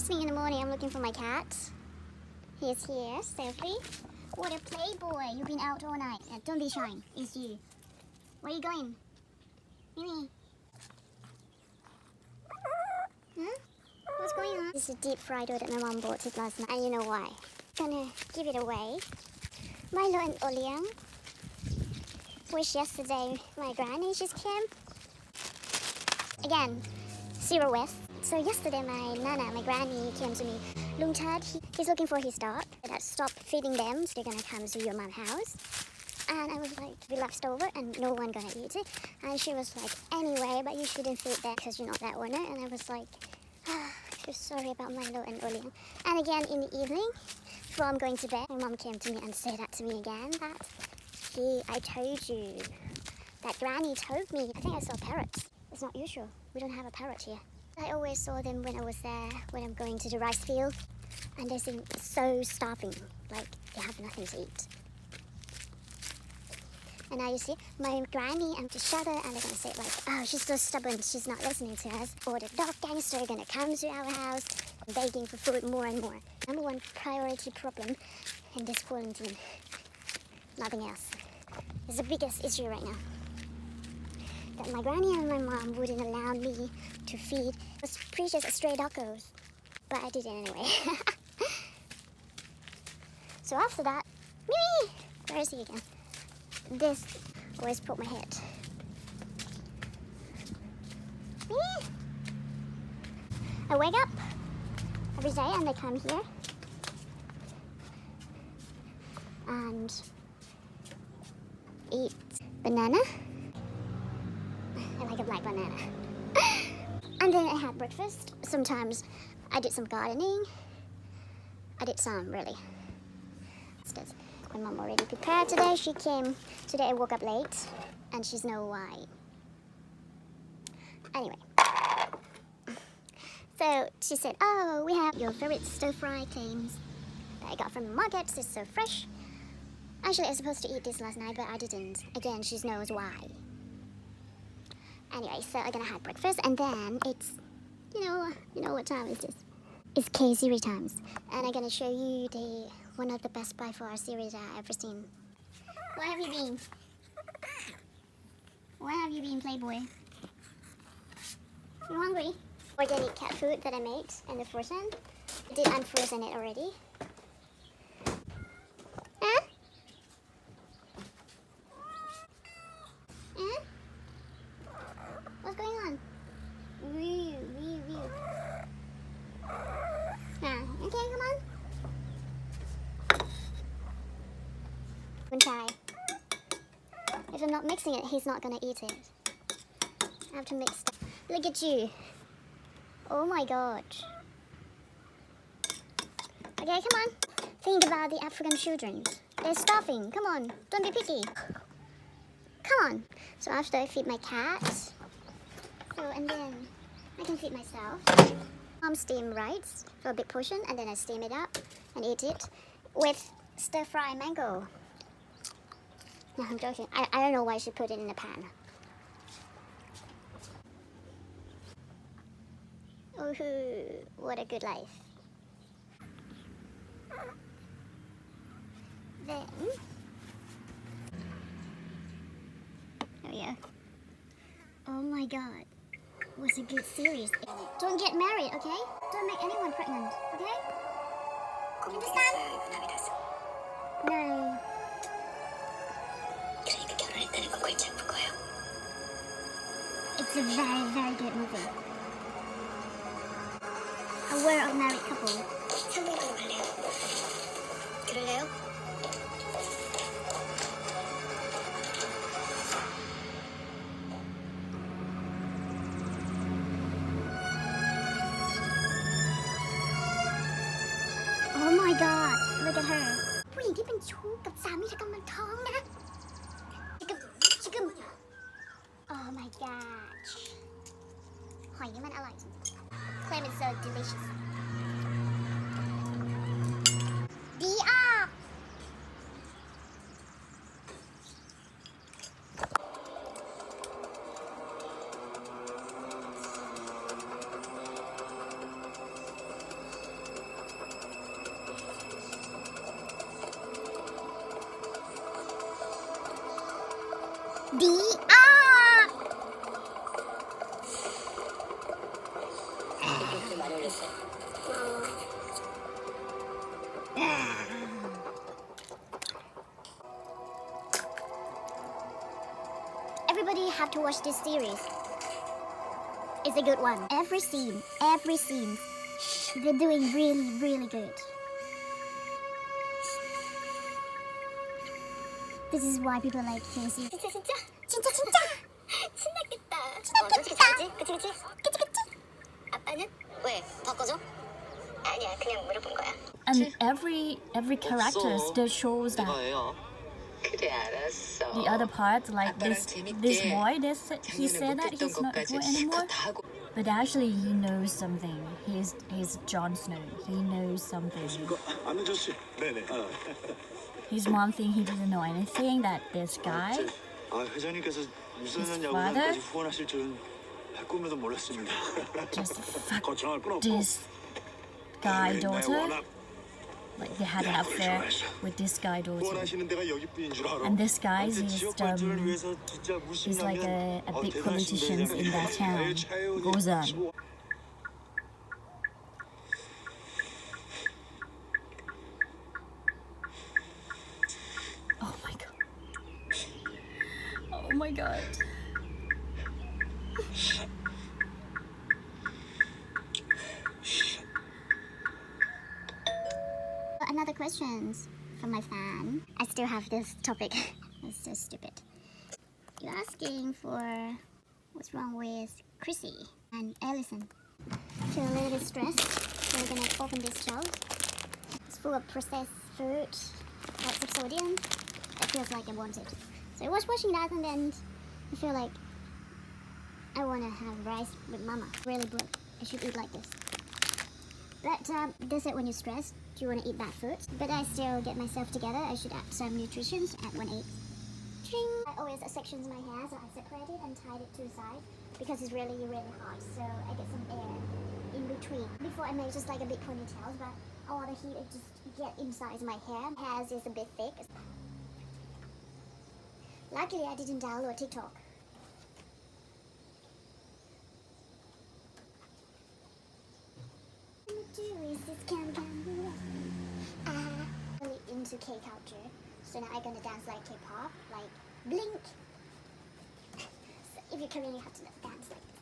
First thing in the morning, I'm looking for my cat. He's here, Sophie. What a playboy. You've been out all night. Don't be shy. It's you. Where are you going? Mimi. Huh? What's going on? This is a deep fried dough that my mom bought it last night. And you know why. Gonna give it away. Milo and Oliang. Which yesterday my granny just came. Again, Zero West. So yesterday my nana, my granny, came to me. Lung Tad, he's looking for his dog. That stopped feeding them, so they're gonna come to your mom's house. And I was like, we left over and no one gonna eat it. And she was like, anyway, but you shouldn't feed that because you're not that owner. And I was like, I feel sorry about Milo and Oliang. And again in the evening, before I'm going to bed, my mom came to me and said that to me again, that I told you, that granny told me. I think I saw parrots. It's not usual. We don't have a parrot here. I always saw them when I was there, when I'm going to the rice field. And they seem so starving, like they have nothing to eat. And now you see, my granny and the shudder, and they're gonna say like, oh, she's so stubborn, she's not listening to us. Or the dog gangster are gonna come to our house, begging for food more and more. Number one priority problem in this quarantine. Nothing else. It's the biggest issue right now. That my granny and my mom wouldn't allow me to feed those precious stray doggos. But I did it anyway. So after that, Mimi! Where is he again? This always put my head. Mimi! I wake up every day and they come here. And eat banana. I like a black banana. And then I had breakfast. Sometimes I did some gardening. I did some, really. My mom already prepared today. She came today. I woke up late and she's know why. Anyway. So she said, oh, we have your favorite stir-fry clams that I got from the market. It's so fresh. Actually, I was supposed to eat this last night, but I didn't. Again, she knows why. Anyway, so I'm gonna have breakfast, and then it's, you know what time is this? It's K-series times, and I'm gonna show you one of the best by far series I've ever seen. Where have you been? Where have you been, Playboy? You hungry? Organic cat food that I made in the frozen. I did unfrozen it already. Huh? Huh? What's going on? Wee. Okay, come on. Try. If I'm not mixing it, he's not gonna eat it. I have to mix stuff. Look at you. Oh my god. Okay, come on. Think about the African children. They're starving. Come on. Don't be picky. Come on. So after I feed my cat, and then I can feed myself. Steam rice for a big portion, and then I steam it up and eat it with stir-fry mango. No, I'm joking. I don't know why she put it in a pan. Oh, what a good life. Then, there we go. Oh my god. Was a good series. Don't get married, okay? Don't make anyone pregnant, okay? Understand? No. It's a very, very good movie. A We're a Married Couple. 그럴래요? Oh my god, look at her. ผู้หญิงที่เป็นชู้กับสามีเธอกำลังท้องนะ Oh my gosh หอยนี่มันอร่อยจริง Claim it's so delicious ดีอ่ะ Oh watch this series. It's a good one. Every scene, they're doing really, really good. This is why people like KC. 진짜 진짜? 진짜 진짜. 신났겠다. 신났겠다. 솔직히 잘하지? 그치 그치? 그치 그치. 아빠는? 왜? 바꿔줘? 아니야 그냥 물어본 거야. And every character still shows that 그래 알았어. the other part, like this boy, he said that he's not a boy anymore, but actually he knows something. He's Jon Snow. He knows something. 아저씨. 네네. His mom think he didn't know anything, that this guy, 회장님께서 유소년 His 야구단까지 후원하실 줄은 꿈에도 몰랐습니다. just fucked 거창할 건 없고. this guy daughter. Like they had an affair with this guy daughter. 후원하시는 데가 여기뿐인 줄 알아. And this guy is 지역 발전을 위해서 진짜 he's like a big 대단하신데, politician in that 회장님. town. Goes on. Oh my god. Oh my god. Another questions from my fan. I still have this topic. It's so stupid. You're asking for what's wrong with Chrissy and Ellison. Feel a little bit stressed, so we're gonna open this shelf. It's full of processed food, lots of sodium. It feels like I want it. So I was washing that and then I feel like I wanna have rice with mama. Really broke. I should eat like this. But they said when you're stressed, do you want to eat that food? But I still get myself together. I should add some nutrition at 1/8. Tring! I always sections my hair, so I separate it and tied it to the side because it's really, really hot. So I get some air in between. Before I made just like a big ponytail, but all the heat it just get inside my hair. Hair is a bit thick. Luckily, I didn't download TikTok. Really into K culture, so now I'm gonna dance like K-pop, like Blink. So if you're Korean, you have to dance like this.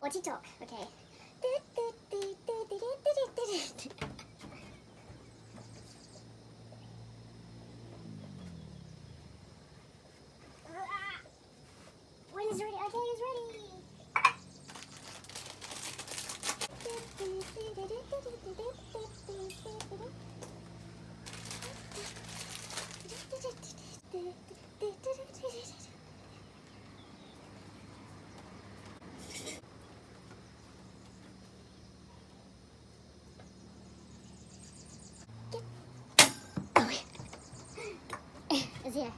Or TikTok, okay. When it's ready, okay, it's ready. It's here.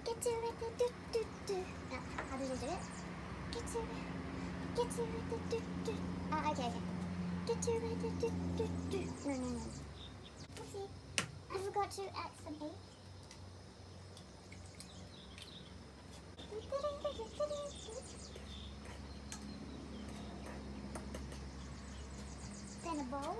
Get to it, how did you do it? Get to it, okay. Get to it, no. Oopsie, I forgot to add some egg. Then a bowl.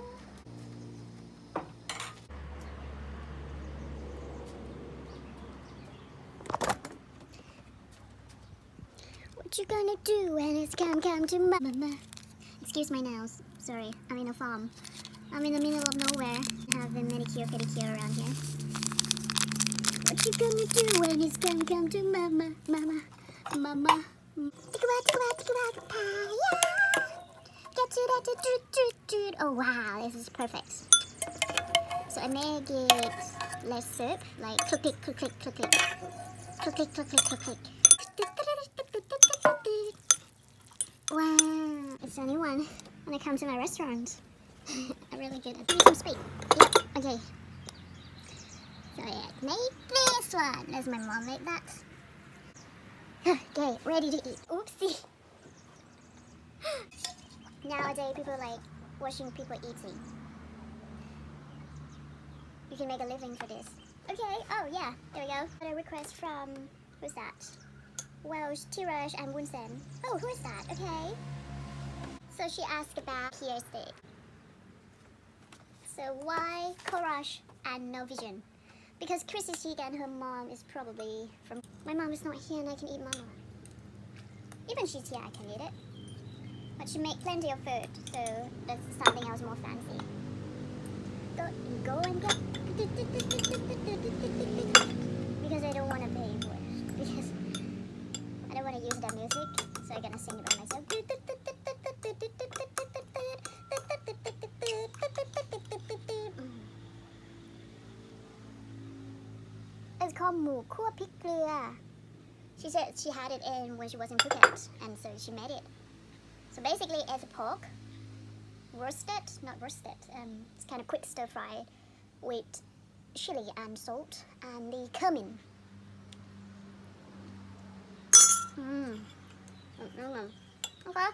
What you gonna do when it's come to mama? Excuse my nails. Sorry, I'm in a farm. I'm in the middle of nowhere. I have a manicure, pedicure around here. What you gonna do when it's come to mama? Think about papaya. Get to that, oh wow, this is perfect. So I make it less soup, like click. Wow, it's only one when I come to my restaurant. I'm really good at doing some speed. Yep, okay. So yeah, made this one. Does my mom make that? Okay, ready to eat. Oopsie. Nowadays, people like watching people eating. You can make a living for this. Okay, oh yeah, there we go. Got a request from, who's that? Welsh, Tirash, and Wunsen. Oh, who is that? Okay. So she asked about Pierre Steak. So why Courage and no vision? Because Chrissy Teigen, her mom is probably from... My mom is not here and I can eat mama. Even she's here, I can eat it. But she make plenty of food, so that's something else more fancy. Go and get... Because I don't want to pay for it. Because I don't want to use their music, so I'm gonna sing it by myself. It's called หมูคั่วพริกเกลือ She said she had it in when she was in Phuket, and so she made it. So basically, it's pork, roasted, not roasted. It's kind of quick stir fry with chili and salt and the cumin. Okay.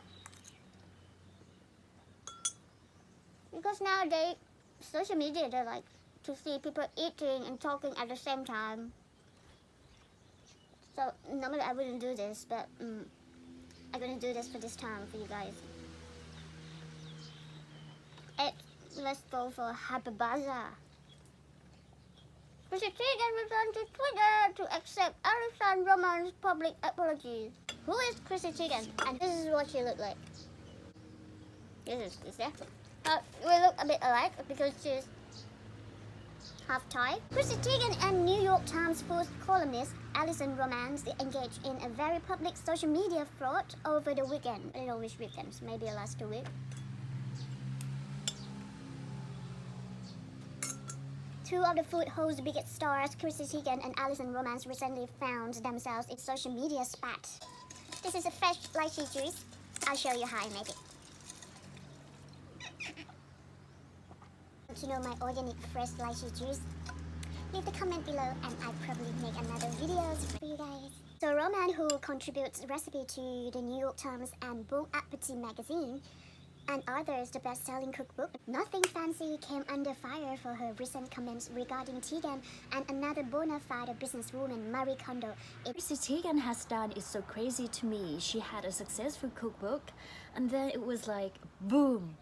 Because nowadays, social media, they like to see people eating and talking at the same time. So normally I wouldn't do this, but I'm gonna do this for this time for you guys. Let's go for Happy Bazaar. Chrissy Teigen returned to Twitter to accept Alison Roman's public apology. Who is Chrissy Teigen? And this is what she looked like. Is there? We look a bit alike because she's half Thai. Chrissy Teigen and New York Times Post columnist Alison Roman engaged in a very public social media fraud over the weekend. I don't know which weekends, maybe the last 2 weeks. Two of the Food Hall's biggest stars, Chrissy Teigen and Alison Roman, recently found themselves in social media spat. This is a fresh lychee juice. I'll show you how I make it. To know my organic fresh lychee juice, leave the comment below and I'll probably make another videos for you guys. So Roman, who contributes recipe to the New York Times and Bon Appetit magazine, and others the best-selling cookbook, Nothing Fancy came under fire for her recent comments regarding Teigen and another bona fide businesswoman, Marie Kondo. Chrissy Teigen has done is so crazy to me. She had a successful cookbook and then it was like boom,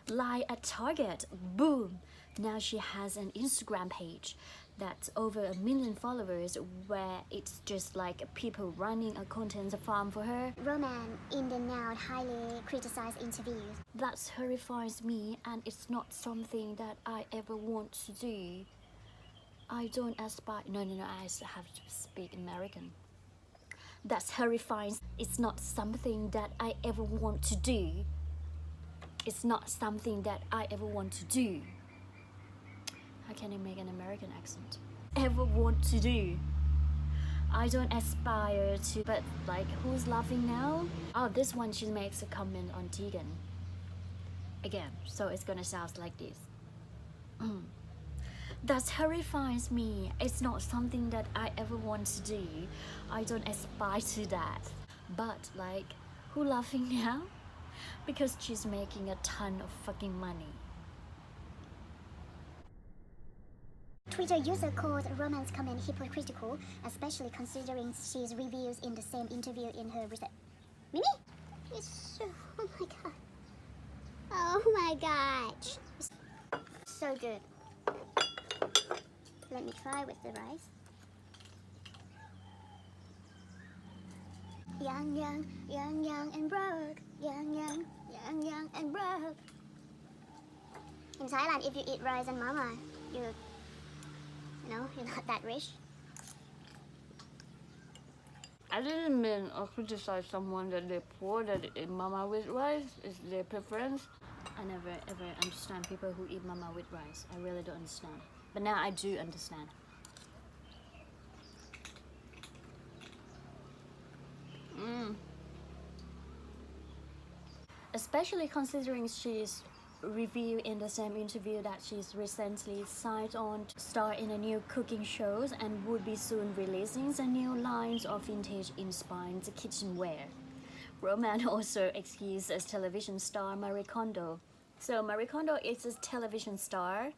lie at Target, boom. Now she has an Instagram page that's over 1 million followers where it's just like people running a content farm for her. Roman in the now highly criticized interviews. That horrifies me and it's not something that I ever want to do. I don't aspire... No, I have to speak American. That's horrifying. It's not something that I ever want to do. It's not something that I ever want to do. How can I make an American accent? Ever want to do. I don't aspire to, but like, who's laughing now? Oh, this one, she makes a comment on Teigen. Again, so it's gonna sound like this. That horrifies me. It's not something that I ever want to do. I don't aspire to that. But like, who laughing now? Because she's making a ton of fucking money. Twitter user called Roman's comment hypocritical, especially considering she's reviews in the same interview in her recent... Mimi? It's so... Oh my god. Oh my gosh. So good. Let me try with the rice. Young and broke. Young and broke. In Thailand, if you eat rice and mama, you're not that rich. I didn't mean or criticize someone that they're poor, that they eat mama with rice. Is their preference. I never ever understand people who eat mama with rice. I really don't understand. But now I do understand. Especially considering she's revealed in the same interview that she's recently signed on to star in a new cooking shows and would be soon releasing a new lines of vintage-inspired kitchenware. Roman also excused as television star Marie Kondo. So Marie Kondo is a television star,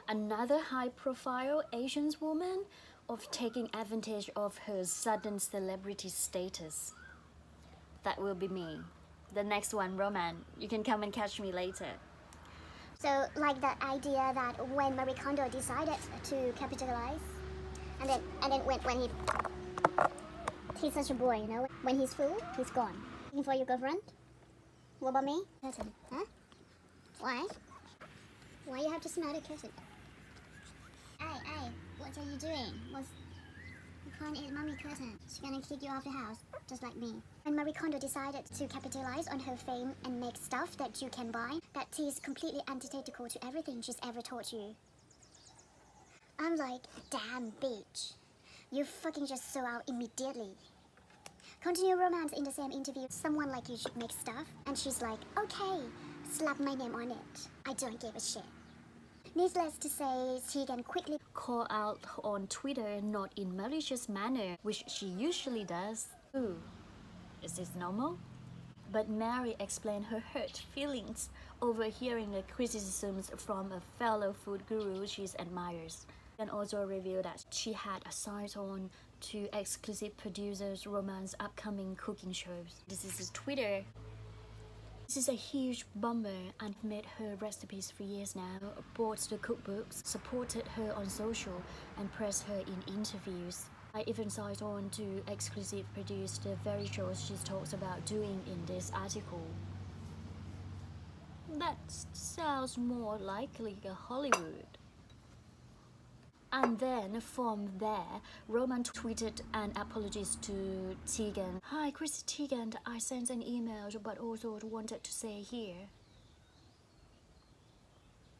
another high-profile Asian woman of taking advantage of her sudden celebrity status. That will be me. The next one, Roman. You can come and catch me later. So like the idea that when Marie Kondo decided to capitalize, and then when he's such a boy, you know, when he's full, he's gone. Looking for your girlfriend? What about me? Curtain, huh? Why? Why you have to smell the curtain? Hey, what are you doing? You can't eat mommy curtain. She's gonna kick you off the house, just like me. When Marie Kondo decided to capitalize on her fame and make stuff that you can buy, that is completely antithetical to everything she's ever taught you. I'm like, damn bitch. You fucking just sold out immediately. Continue romance in the same interview. Someone like you should make stuff, and she's like, okay, slap my name on it. I don't give a shit. Needless to say, Tegan quickly Call out on Twitter, not in malicious manner, which she usually does. Ooh, is this normal? But Mary explained her hurt feelings over hearing the criticisms from a fellow food guru she admires, and also revealed that she had signed on to exclusive producers' romance upcoming cooking shows. This is Twitter. This is a huge bummer, and made her recipes for years now, bought the cookbooks, supported her on social, and pressed her in interviews. I even signed on to exclusive produce the very shows she talks about doing in this article. That sounds more likely a Hollywood. And then from there, Roman tweeted an apology to Tegan. Hi, Chrissy Tegan, I sent an email but also wanted to say here.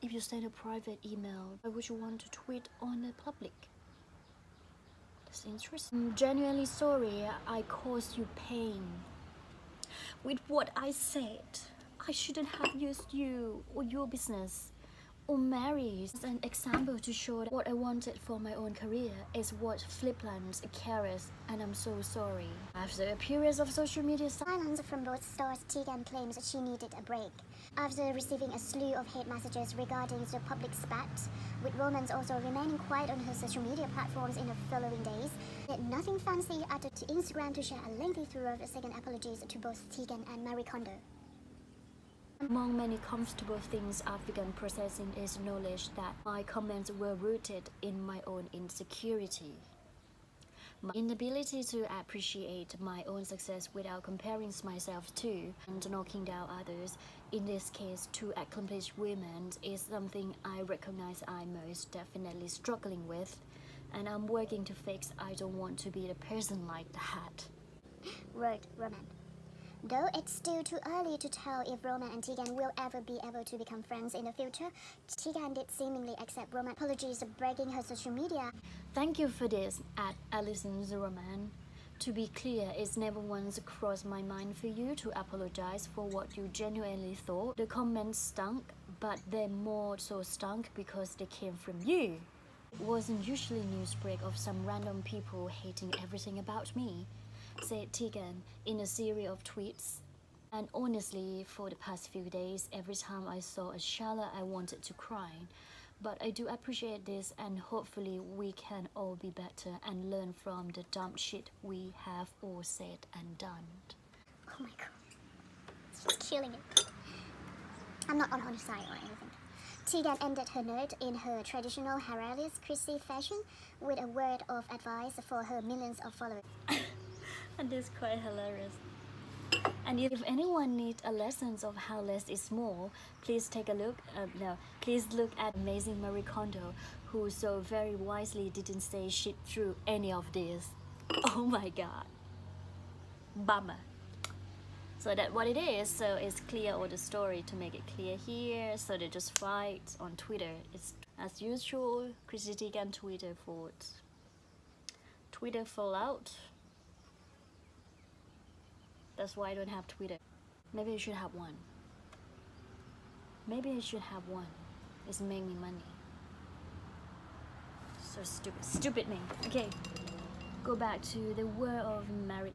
If you send a private email, why would you want to tweet on the public? That's interesting. I'm genuinely sorry I caused you pain. With what I said, I shouldn't have used you or your business or Mary as an example to show that what I wanted for my own career is what Fliplands carries, and I'm so sorry. After a period of social media silence from both stars, Tegan claims she needed a break. After receiving a slew of hate messages regarding the public spat, with Romans also remaining quiet on her social media platforms in the following days, did nothing fancy added to Instagram to share a lengthy thread of second apologies to both Tegan and Marie Kondo. Among many comfortable things I've begun processing is knowledge that my comments were rooted in my own insecurity. My inability to appreciate my own success without comparing myself to and knocking down others, in this case two accomplished women, is something I recognize I'm most definitely struggling with, and I'm working to fix. I don't want to be the person like that. Wrote Roman. Though it's still too early to tell if Roman and Tegan will ever be able to become friends in the future, Tegan did seemingly accept Roman's apologies, breaking her social media. Thank you for this, at Alison's Roman. To be clear, it's never once crossed my mind for you to apologize for what you genuinely thought. The comments stunk, but they more so stunk because they came from you. It wasn't usually newsbreak of some random people hating everything about me, said Tegan in a series of tweets. And honestly, for the past few days, every time I saw a shallow, I wanted to cry. But I do appreciate this, and hopefully we can all be better and learn from the dumb shit we have all said and done. Oh my god. She's killing it. I'm not on her side or anything. Tegan ended her note in her traditional hilarious Chrissy fashion with a word of advice for her millions of followers. And this is quite hilarious. And if anyone needs a lesson of how less is more, please take a look. Please look at amazing Marie Kondo, who so very wisely didn't say shit through any of this. Oh my god, bummer. So that's what it is. So it's clear all the story to make it clear here. So they just fight on Twitter. It's as usual. Chrissy Teigen Twitter fought. Twitter fallout. That's why I don't have Twitter. Maybe I should have one. Maybe I should have one. It's making me money. So stupid. Stupid me. Okay. Go back to the world of married.